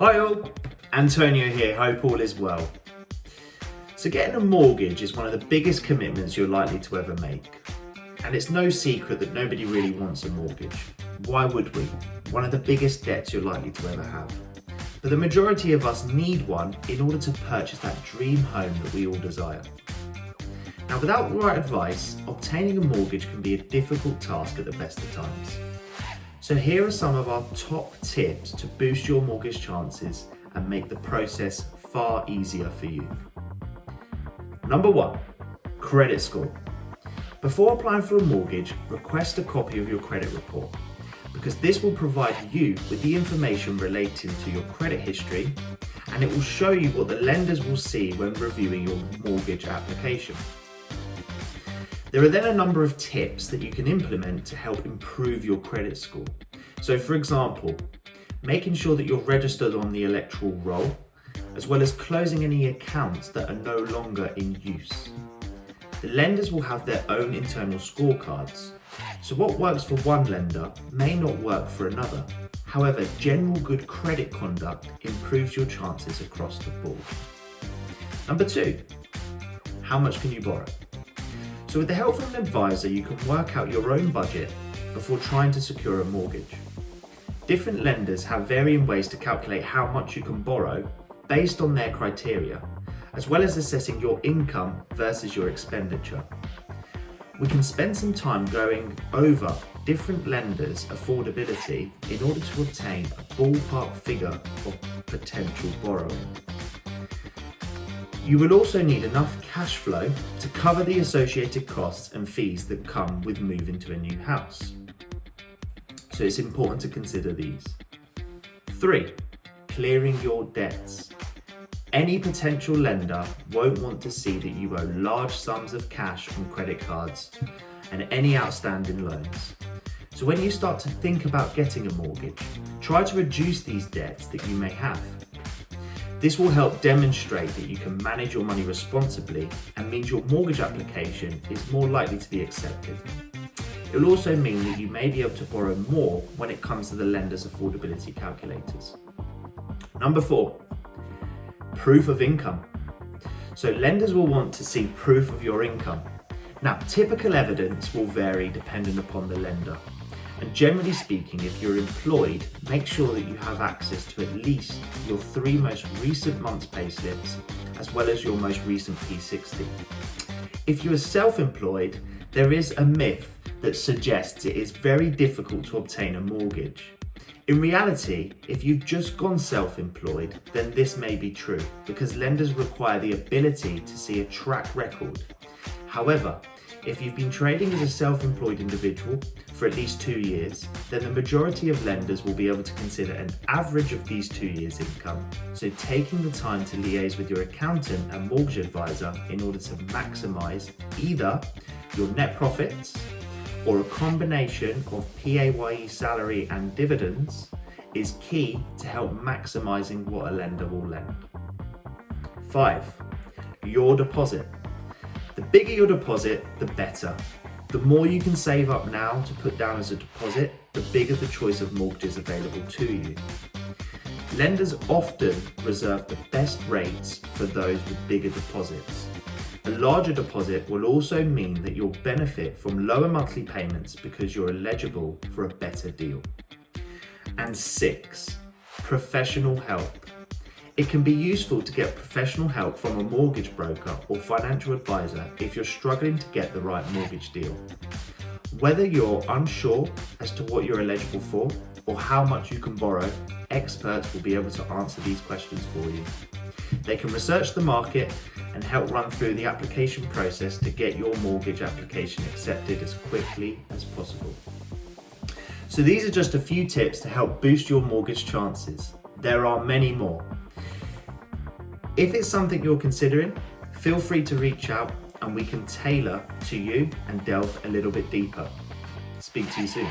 Hi all, Antonio here, hope all is well. So getting a mortgage is one of the biggest commitments you're likely to ever make. And it's no secret that nobody really wants a mortgage. Why would we? One of the biggest debts you're likely to ever have. But the majority of us need one in order to purchase that dream home that we all desire. Now without the right advice, obtaining a mortgage can be a difficult task at the best of times. So here are some of our top tips to boost your mortgage chances and make the process far easier for you. Number 1, credit score. Before applying for a mortgage, request a copy of your credit report because this will provide you with the information relating to your credit history and it will show you what the lenders will see when reviewing your mortgage application. There are then a number of tips that you can implement to help improve your credit score. So for example, making sure that you're registered on the electoral roll, as well as closing any accounts that are no longer in use. The lenders will have their own internal scorecards, so what works for one lender may not work for another. However, general good credit conduct improves your chances across the board. Number 2, how much can you borrow? So with the help from an advisor, you can work out your own budget before trying to secure a mortgage. Different lenders have varying ways to calculate how much you can borrow based on their criteria, as well as assessing your income versus your expenditure. We can spend some time going over different lenders' affordability in order to obtain a ballpark figure of potential borrowing. You will also need enough cash flow to cover the associated costs and fees that come with moving to a new house. So it's important to consider these. 3, clearing your debts. Any potential lender won't want to see that you owe large sums of cash on credit cards and any outstanding loans. So when you start to think about getting a mortgage, try to reduce these debts that you may have. This will help demonstrate that you can manage your money responsibly and means your mortgage application is more likely to be accepted. It will also mean that you may be able to borrow more when it comes to the lender's affordability calculators. Number 4, proof of income. So lenders will want to see proof of your income. Now, typical evidence will vary depending upon the lender. And generally speaking, if you're employed, make sure that you have access to at least your 3 most recent months' payslips, as well as your most recent P60. If you are self-employed, there is a myth that suggests it is very difficult to obtain a mortgage. In reality, if you've just gone self-employed, then this may be true because lenders require the ability to see a track record. However, if you've been trading as a self-employed individual for at least 2 years, then the majority of lenders will be able to consider an average of these 2 years' income. So taking the time to liaise with your accountant and mortgage advisor in order to maximise either your net profits or a combination of PAYE salary and dividends is key to help maximising what a lender will lend. 5, your deposit. The bigger your deposit, the better. The more you can save up now to put down as a deposit, the bigger the choice of mortgages available to you. Lenders often reserve the best rates for those with bigger deposits. A larger deposit will also mean that you'll benefit from lower monthly payments because you're eligible for a better deal. And 6, professional help. It can be useful to get professional help from a mortgage broker or financial advisor if you're struggling to get the right mortgage deal. Whether you're unsure as to what you're eligible for or how much you can borrow, experts will be able to answer these questions for you. They can research the market and help run through the application process to get your mortgage application accepted as quickly as possible. So these are just a few tips to help boost your mortgage chances. There are many more. If it's something you're considering, feel free to reach out and we can tailor to you and delve a little bit deeper. Speak to you soon.